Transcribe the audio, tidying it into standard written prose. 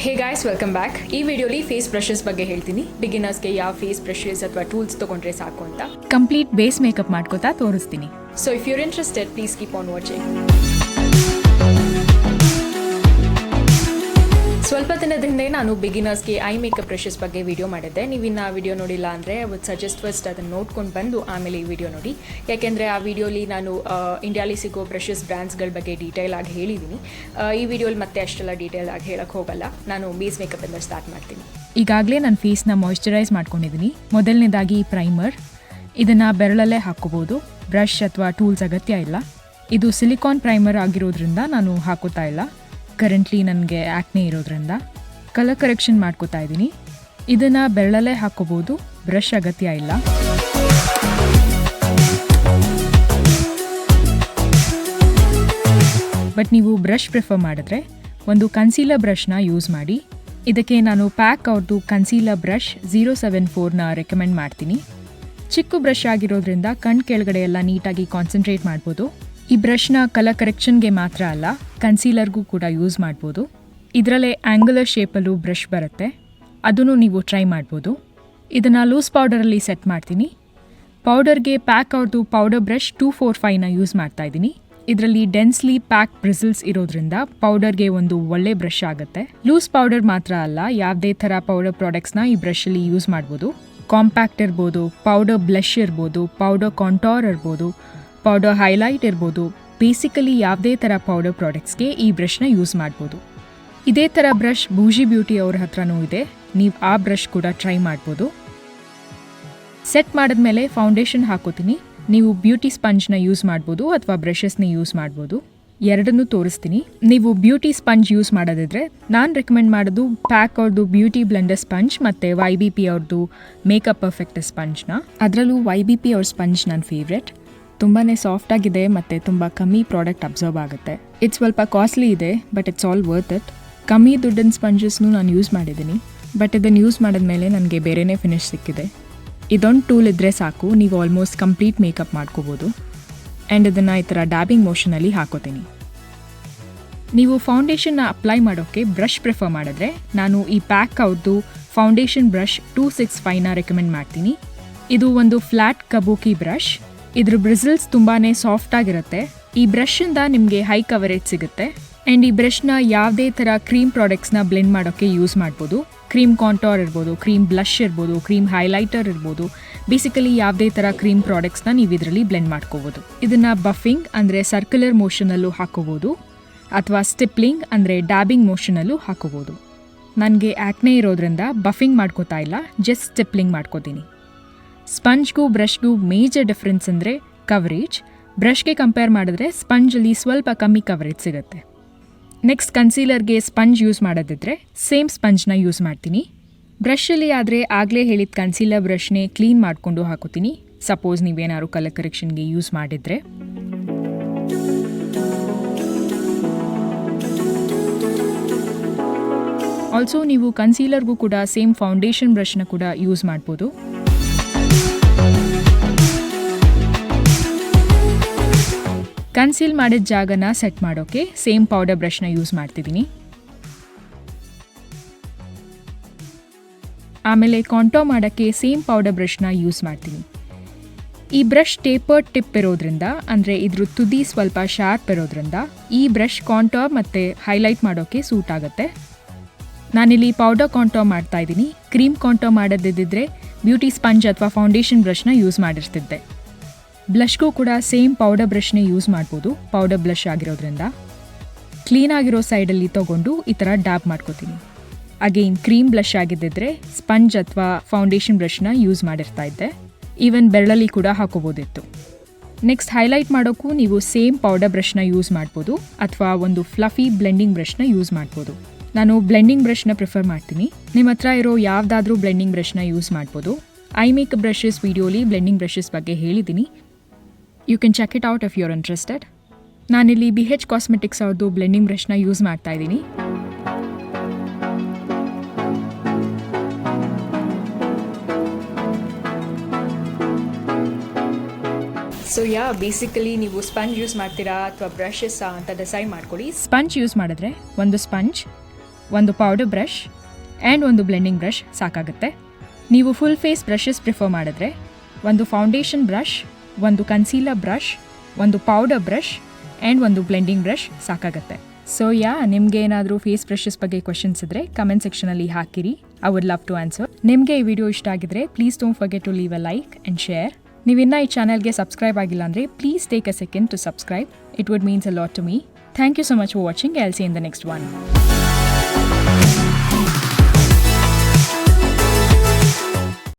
Hey guys, welcome back. ಈ ವಿಡಿಯೋಲಿ face brushes ಬಗ್ಗೆ ಹೇಳ್ತೀನಿ. ಬಿಗಿನರ್ಸ್ಗೆ ಯಾವ ಫೇಸ್ ಬ್ರಷಸ್ ಅಥವಾ ಟೂಲ್ಸ್ ತೊಗೊಂಡ್ರೆ ಸಾಕು ಅಂತ ಕಂಪ್ಲೀಟ್ ಬೇಸ್ ಮೇಕಪ್ ಮಾಡ್ಕೋತಾ ತೋರಿಸ್ತೀನಿ. So if your interested, please keep on watching. ಸ್ವಲ್ಪ ದಿನದ ಹಿಂದೆ ನಾನು ಬಿಗಿನರ್ಸ್ಗೆ ಐ ಮೇಕಪ್ ಬ್ರಷಸ್ ಬಗ್ಗೆ ವಿಡಿಯೋ ಮಾಡಿದ್ದೆ. ನೀವಿನ್ನು ಆ ವಿಡಿಯೋ ನೋಡಿಲ್ಲ ಅಂದರೆ ಐ ವುಡ್ ಸಜೆಸ್ಟ್ ಫಸ್ಟ್ ಅದನ್ನು ನೋಡ್ಕೊಂಡು ಬಂದು ಆಮೇಲೆ ಈ ವಿಡಿಯೋ ನೋಡಿ. ಯಾಕೆಂದರೆ ಆ ವಿಡಿಯೋಲಿ ನಾನು ಇಂಡಿಯಾಲಿ ಸಿಗೋ ಬ್ರಷಸ್ ಬ್ರ್ಯಾಂಡ್ಸ್ಗಳ ಬಗ್ಗೆ ಡೀಟೇಲ್ ಆಗಿ ಹೇಳಿದ್ದೀನಿ. ಈ ವಿಡಿಯೋಲಿ ಮತ್ತೆ ಅಷ್ಟೆಲ್ಲ ಡೀಟೇಲ್ ಆಗಿ ಹೇಳಕ್ಕೆ ಹೋಗಲ್ಲ. ನಾನು ಬೇಸ್ ಮೇಕಪ್ಪಿಂದ ಸ್ಟಾರ್ಟ್ ಮಾಡ್ತೀನಿ. ಈಗಾಗಲೇ ನನ್ನ ಫೇಸ್ನ ಮಾಯ್ಶ್ಚರೈಸ್ ಮಾಡ್ಕೊಂಡಿದ್ದೀನಿ. ಮೊದಲನೇದಾಗಿ ಪ್ರೈಮರ್. ಇದನ್ನು ಬೆರಳಲ್ಲೇ ಹಾಕ್ಕೋಬೋದು, ಬ್ರಷ್ ಅಥವಾ ಟೂಲ್ಸ್ ಅಗತ್ಯ ಇಲ್ಲ. ಇದು ಸಿಲಿಕಾನ್ ಪ್ರೈಮರ್ ಆಗಿರೋದ್ರಿಂದ ನಾನು ಹಾಕೋತಾ ಇಲ್ಲ. ಕರೆಂಟ್ಲಿ ನನಗೆ ಆ್ಯಕ್ನೆ ಇರೋದ್ರಿಂದ ಕಲರ್ ಕರೆಕ್ಷನ್ ಮಾಡ್ಕೋತಾ ಇದ್ದೀನಿ. ಇದನ್ನು ಬೆರಳಲ್ಲೇ ಹಾಕ್ಕೋಬೋದು, ಬ್ರಷ್ ಅಗತ್ಯ ಇಲ್ಲ. ಬಟ್ ನೀವು ಬ್ರಷ್ ಪ್ರಿಫರ್ ಮಾಡಿದ್ರೆ ಒಂದು ಕನ್ಸೀಲರ್ ಬ್ರಷ್ನ ಯೂಸ್ ಮಾಡಿ. ಇದಕ್ಕೆ ನಾನು ಪ್ಯಾಕ್ ಅವ್ರದ್ದು ಕನ್ಸೀಲರ್ ಬ್ರಷ್ 074ನ ರೆಕಮೆಂಡ್ ಮಾಡ್ತೀನಿ. ಚಿಕ್ಕ ಬ್ರಷ್ ಆಗಿರೋದ್ರಿಂದ ಕಣ್ಣು ಕೆಳಗಡೆ ಎಲ್ಲ ನೀಟಾಗಿ ಕಾನ್ಸಂಟ್ರೇಟ್ ಮಾಡ್ಬೋದು. ಈ ಬ್ರಷ್ನ ಕಲರ್ ಕರೆಕ್ಷನ್ಗೆ ಮಾತ್ರ ಅಲ್ಲ, ಕನ್ಸೀಲರ್ಗೂ ಕೂಡ ಯೂಸ್ ಮಾಡ್ಬೋದು. ಇದರಲ್ಲೇ ಆ್ಯಂಗುಲರ್ ಶೇಪಲ್ಲೂ ಬ್ರಷ್ ಬರುತ್ತೆ, ಅದನ್ನು ನೀವು ಟ್ರೈ ಮಾಡ್ಬೋದು. ಇದನ್ನು ಲೂಸ್ ಪೌಡರಲ್ಲಿ ಸೆಟ್ ಮಾಡ್ತೀನಿ. ಪೌಡರ್ಗೆ ಪ್ಯಾಕ್ ಅವ್ರದ್ದು ಪೌಡರ್ ಬ್ರಷ್ 245ನ ಯೂಸ್ ಮಾಡ್ತಾಯಿದ್ದೀನಿ. ಇದರಲ್ಲಿ ಡೆನ್ಸ್ಲಿ ಪ್ಯಾಕ್ ಬ್ರಿಸಲ್ಸ್ ಇರೋದ್ರಿಂದ ಪೌಡರ್ಗೆ ಒಂದು ಒಳ್ಳೆ ಬ್ರಷ್ ಆಗುತ್ತೆ. ಲೂಸ್ ಪೌಡರ್ ಮಾತ್ರ ಅಲ್ಲ, ಯಾವುದೇ ಥರ ಪೌಡರ್ ಪ್ರಾಡಕ್ಟ್ಸ್ನ ಈ ಬ್ರಷಲ್ಲಿ ಯೂಸ್ ಮಾಡ್ಬೋದು. ಕಾಂಪ್ಯಾಕ್ಟ್ ಇರ್ಬೋದು, ಪೌಡರ್ ಬ್ಲಷ್ ಇರ್ಬೋದು, ಪೌಡರ್ ಕಾಂಟೋರ್ ಇರ್ಬೋದು, ಪೌಡರ್ ಹೈಲೈಟ್ ಇರ್ಬೋದು. ಬೇಸಿಕಲಿ ಯಾವುದೇ ಥರ ಪೌಡರ್ ಪ್ರಾಡಕ್ಟ್ಸ್ಗೆ ಈ ಬ್ರಷ್ನ ಯೂಸ್ ಮಾಡ್ಬೋದು. ಇದೇ ಥರ ಬ್ರಷ್ ಬೂಜಿ ಬ್ಯೂಟಿ ಅವ್ರ ಹತ್ರನೂ ಇದೆ, ನೀವು ಆ ಬ್ರಷ್ ಕೂಡ ಟ್ರೈ ಮಾಡ್ಬೋದು. ಸೆಟ್ ಮಾಡಿದ್ಮೇಲೆ ಫೌಂಡೇಶನ್ ಹಾಕೋತೀನಿ. ನೀವು ಬ್ಯೂಟಿ ಸ್ಪಂಜ್ನ ಯೂಸ್ ಮಾಡ್ಬೋದು ಅಥವಾ ಬ್ರಷಸ್ನ ಯೂಸ್ ಮಾಡ್ಬೋದು. ಎರಡನ್ನೂ ತೋರಿಸ್ತೀನಿ. ನೀವು ಬ್ಯೂಟಿ ಸ್ಪಂಜ್ ಯೂಸ್ ಮಾಡೋದಿದ್ರೆ ನಾನು ರೆಕಮೆಂಡ್ ಮಾಡೋದು ಪ್ಯಾಕ್ ಅವ್ರದ್ದು ಬ್ಯೂಟಿ ಬ್ಲೆಂಡರ್ ಸ್ಪಂಜ್ ಮತ್ತು YBP ಅವ್ರದ್ದು ಮೇಕಪ್ ಪರ್ಫೆಕ್ಟರ್ ಸ್ಪಂಜ್ನ. ಅದರಲ್ಲೂ YBP ಅವ್ರ ಸ್ಪಂಜ್ ನನ್ನ ಫೇವ್ರೆಟ್. ತುಂಬಾ ಸಾಫ್ಟಾಗಿದೆ ಮತ್ತು ತುಂಬ ಕಮ್ಮಿ ಪ್ರಾಡಕ್ಟ್ ಅಬ್ಸರ್ವ್ ಆಗುತ್ತೆ. ಇದು ಸ್ವಲ್ಪ ಕಾಸ್ಟ್ಲಿ ಇದೆ, but it's all worth it. ಕಮ್ಮಿ ದುಡ್ಡಿನ ಸ್ಪಂಜಸ್ನು ನಾನು ಯೂಸ್ ಮಾಡಿದ್ದೀನಿ, ಬಟ್ ಇದನ್ನು ಯೂಸ್ ಮಾಡಿದ್ಮೇಲೆ ನನಗೆ ಬೇರೆಯೇ ಫಿನಿಶ್ ಸಿಕ್ಕಿದೆ. ಇದೊಂದು ಟೂಲ್ ಇದ್ದರೆ ಸಾಕು, ನೀವು ಆಲ್ಮೋಸ್ಟ್ ಕಂಪ್ಲೀಟ್ ಮೇಕಪ್ ಮಾಡ್ಕೋಬೋದು. ಆ್ಯಂಡ್ ಇದನ್ನು ಈ ಥರ ಡ್ಯಾಬಿಂಗ್ ಮೋಷನಲ್ಲಿ ಹಾಕೋತೀನಿ. ನೀವು ಫೌಂಡೇಶನ್ನ ಅಪ್ಲೈ ಮಾಡೋಕ್ಕೆ ಬ್ರಷ್ ಪ್ರಿಫರ್ ಮಾಡಿದ್ರೆ ನಾನು ಈ ಪ್ಯಾಕ್ ಅವ್ರದ್ದು ಫೌಂಡೇಶನ್ ಬ್ರಷ್ 265ನ ರೆಕಮೆಂಡ್ ಮಾಡ್ತೀನಿ. ಇದು ಒಂದು ಫ್ಲ್ಯಾಟ್ ಕಬೂಕಿ ಬ್ರಷ್. ಇದ್ರ ಬ್ರಿಸಲ್ಸ್ ತುಂಬಾ ಸಾಫ್ಟಾಗಿರುತ್ತೆ. ಈ ಬ್ರಷಿಂದ ನಿಮಗೆ ಹೈ ಕವರೇಜ್ ಸಿಗುತ್ತೆ. ಆ್ಯಂಡ್ ಈ ಬ್ರಷ್ನ ಯಾವುದೇ ಥರ ಕ್ರೀಮ್ ಪ್ರಾಡಕ್ಟ್ಸ್ನ ಬ್ಲೆಂಡ್ ಮಾಡೋಕ್ಕೆ ಯೂಸ್ ಮಾಡ್ಬೋದು. ಕ್ರೀಮ್ ಕಾಂಟೋರ್ ಇರ್ಬೋದು, ಕ್ರೀಮ್ ಬ್ಲಷ್ ಇರ್ಬೋದು, ಕ್ರೀಮ್ ಹೈಲೈಟರ್ ಇರ್ಬೋದು. ಬೇಸಿಕಲಿ ಯಾವುದೇ ಥರ ಕ್ರೀಮ್ ಪ್ರಾಡಕ್ಟ್ಸ್ನ ನೀವು ಇದರಲ್ಲಿ ಬ್ಲೆಂಡ್ ಮಾಡ್ಕೋಬೋದು. ಇದನ್ನು ಬಫಿಂಗ್ ಅಂದರೆ ಸರ್ಕ್ಯುಲರ್ ಮೋಷನಲ್ಲೂ ಹಾಕೋಬೋದು ಅಥವಾ ಸ್ಟಿಪ್ಲಿಂಗ್ ಅಂದರೆ ಡ್ಯಾಬಿಂಗ್ ಮೋಷನಲ್ಲೂ ಹಾಕೋಬೋದು. ನನಗೆ ಆ್ಯಕ್ನೆ ಇರೋದ್ರಿಂದ ಬಫಿಂಗ್ ಮಾಡ್ಕೋತಾ ಇಲ್ಲ, ಜಸ್ಟ್ ಸ್ಟಿಪ್ಲಿಂಗ್ ಮಾಡ್ಕೋತೀನಿ. ಸ್ಪಂಜ್ಗೂ ಬ್ರಷ್ಗೂ ಮೇಜರ್ ಡಿಫ್ರೆನ್ಸ್ ಅಂದರೆ ಕವರೇಜ್. ಬ್ರಷ್ಗೆ ಕಂಪೇರ್ ಮಾಡಿದ್ರೆ ಸ್ಪಂಜಲ್ಲಿ ಸ್ವಲ್ಪ ಕಮ್ಮಿ ಕವರೇಜ್ ಸಿಗುತ್ತೆ. ನೆಕ್ಸ್ಟ್ ಕನ್ಸೀಲರ್ಗೆ ಸ್ಪಂಜ್ ಯೂಸ್ ಮಾಡೋದಿದ್ರೆ ಸೇಮ್ ಸ್ಪಂಜ್ನ ಯೂಸ್ ಮಾಡ್ತೀನಿ. ಬ್ರಷಲ್ಲಿ ಆದರೆ ಆಗಲೇ ಹೇಳಿದ ಕನ್ಸೀಲರ್ ಬ್ರಷ್ನೇ ಕ್ಲೀನ್ ಮಾಡಿಕೊಂಡು ಹಾಕೋತೀನಿ. ಸಪೋಸ್ ನೀವೇನಾದ್ರು ಕಲರ್ ಕರೆಕ್ಷನ್ಗೆ ಯೂಸ್ ಮಾಡಿದರೆ. ಆಲ್ಸೋ ನೀವು ಕನ್ಸೀಲರ್ಗೂ ಕೂಡ ಸೇಮ್ ಫೌಂಡೇಶನ್ ಬ್ರಷ್ನ ಕೂಡ ಯೂಸ್ ಮಾಡ್ಬೋದು. ಕನ್ಸೀಲ್ ಮಾಡಿದ ಜಾಗನ ಸೆಟ್ ಮಾಡೋಕ್ಕೆ ಸೇಮ್ ಪೌಡರ್ ಬ್ರಷ್ನ ಯೂಸ್ ಮಾಡ್ತಿದ್ದೀನಿ. ಆಮೇಲೆ ಕಾಂಟೋರ್ ಮಾಡೋಕ್ಕೆ ಸೇಮ್ ಪೌಡರ್ ಬ್ರಷ್ನ ಯೂಸ್ ಮಾಡ್ತೀನಿ. ಈ ಬ್ರಷ್ ಟೇಪರ್ಡ್ ಟಿಪ್ ಇರೋದ್ರಿಂದ, ಅಂದರೆ ಇದ್ರ ತುದಿ ಸ್ವಲ್ಪ ಶಾರ್ಪ್ ಇರೋದ್ರಿಂದ ಈ ಬ್ರಷ್ ಕಾಂಟೋರ್ ಮತ್ತು ಹೈಲೈಟ್ ಮಾಡೋಕ್ಕೆ ಸೂಟ್ ಆಗುತ್ತೆ. ನಾನಿಲ್ಲಿ ಪೌಡರ್ ಕಾಂಟೋರ್ ಮಾಡ್ತಾ ಇದ್ದೀನಿ. ಕ್ರೀಮ್ ಕಾಂಟೋರ್ ಮಾಡೋದಿದ್ದರೆ ಬ್ಯೂಟಿ ಸ್ಪಂಜ್ ಅಥವಾ ಫೌಂಡೇಶನ್ ಬ್ರಷ್ನ ಯೂಸ್ ಮಾಡಿರ್ತಿದ್ದೆ. ಬ್ಲಷ್ಗೂ ಕೂಡ ಸೇಮ್ ಪೌಡರ್ ಬ್ರಷ್ನೇ ಯೂಸ್ ಮಾಡ್ಬೋದು, ಪೌಡರ್ ಬ್ಲಷ್ ಆಗಿರೋದ್ರಿಂದ. ಕ್ಲೀನಾಗಿರೋ ಸೈಡಲ್ಲಿ ತೊಗೊಂಡು ಈ ಥರ ಡ್ಯಾಬ್ ಮಾಡ್ಕೋತೀನಿ. ಅಗೇನ್ ಕ್ರೀಮ್ ಬ್ಲಷ್ ಆಗಿದ್ದಿದ್ರೆ ಸ್ಪಂಜ್ ಅಥವಾ ಫೌಂಡೇಶನ್ ಬ್ರಷ್ನ ಯೂಸ್ ಮಾಡಿರ್ತಾ ಇದ್ದೆ. ಈವನ್ ಬೆರಳಲ್ಲಿ ಕೂಡ ಹಾಕೋಬೋದಿತ್ತು. ನೆಕ್ಸ್ಟ್ ಹೈಲೈಟ್ ಮಾಡೋಕ್ಕೂ ನೀವು ಸೇಮ್ ಪೌಡರ್ ಬ್ರಷ್ನ ಯೂಸ್ ಮಾಡ್ಬೋದು ಅಥವಾ ಒಂದು ಫ್ಲಫಿ ಬ್ಲೆಂಡಿಂಗ್ ಬ್ರಷ್ನ ಯೂಸ್ ಮಾಡ್ಬೋದು. ನಾನು ಬ್ಲೆಂಡಿಂಗ್ ಬ್ರಷ್ನ ಪ್ರಿಫರ್ ಮಾಡ್ತೀನಿ. ನಿಮ್ಮ ಹತ್ರ ಇರೋ ಯಾವುದಾದ್ರೂ ಬ್ಲೆಂಡಿಂಗ್ ಬ್ರಷ್ನ ಯೂಸ್ ಮಾಡ್ಬೋದು. ಐ ಮೇಕಪ್ ಬ್ರಷಸ್ ವಿಡಿಯೋಲಿ ಬ್ಲೆಂಡಿಂಗ್ ಬ್ರಷಸ್ ಬಗ್ಗೆ ಹೇಳಿದ್ದೀನಿ. You can check it out if you are interested. ನಾನಿಲ್ಲಿ BH ಕಾಸ್ಮೆಟಿಕ್ಸ್ ಅವ್ರದ್ದು ಬ್ಲೆಂಡಿಂಗ್ ಬ್ರಷ್ನ ಯೂಸ್ ಮಾಡ್ತಾ ಇದ್ದೀನಿ. ಸೊ ಬೇಸಿಕಲಿ ನೀವು ಸ್ಪಂಜ್ ಯೂಸ್ ಮಾಡ್ತೀರಾ ಅಥವಾ ಬ್ರಷಸ್ ಅಂತ ಡಿಸೈಡ್ ಮಾಡ್ಕೊಳ್ಳಿ. ಸ್ಪಂಜ್ ಯೂಸ್ ಮಾಡಿದ್ರೆ ಒಂದು ಸ್ಪಂಜ್ ಒಂದು ಪೌಡರ್ ಬ್ರಷ್ ಆ್ಯಂಡ್ ಒಂದು ಬ್ಲೆಂಡಿಂಗ್ ಬ್ರಷ್ ಸಾಕಾಗುತ್ತೆ. ನೀವು ಫುಲ್ ಫೇಸ್ ಬ್ರಷಸ್ ಪ್ರಿಫರ್ ಮಾಡಿದ್ರೆ ಒಂದು ಫೌಂಡೇಶನ್ ಬ್ರಷ್, ಒಂದು ಕನ್ಸೀಲರ್ ಬ್ರಷ್, ಒಂದು ಪೌಡರ್ ಬ್ರಷ್ ಆ್ಯಂಡ್ ಒಂದು ಬ್ಲೆಂಡಿಂಗ್ ಬ್ರಷ್ ಸಾಕಾಗುತ್ತೆ. ಸೊ ನಿಮಗೆ ಏನಾದರೂ ಫೇಸ್ ಬ್ರಷಸ್ ಬಗ್ಗೆ ಕ್ವೆಶನ್ಸ್ ಇದ್ದರೆ ಕಮೆಂಟ್ ಸೆಕ್ಷನಲ್ಲಿ ಹಾಕಿರಿ. I would love to answer. ನಿಮಗೆ ಈ ವಿಡಿಯೋ ಇಷ್ಟ ಆಗಿದ್ರೆ please don't forget to leave a like and share. ನೀವಿನ್ನೂ ಈ ಚಾನಲ್ಗೆ ಸಬ್ಸ್ಕ್ರೈಬ್ ಆಗಿಲ್ಲ ಅಂದರೆ please take a second to subscribe. It would means a lot to me. Thank you so much for watching. I'll see you in the next one.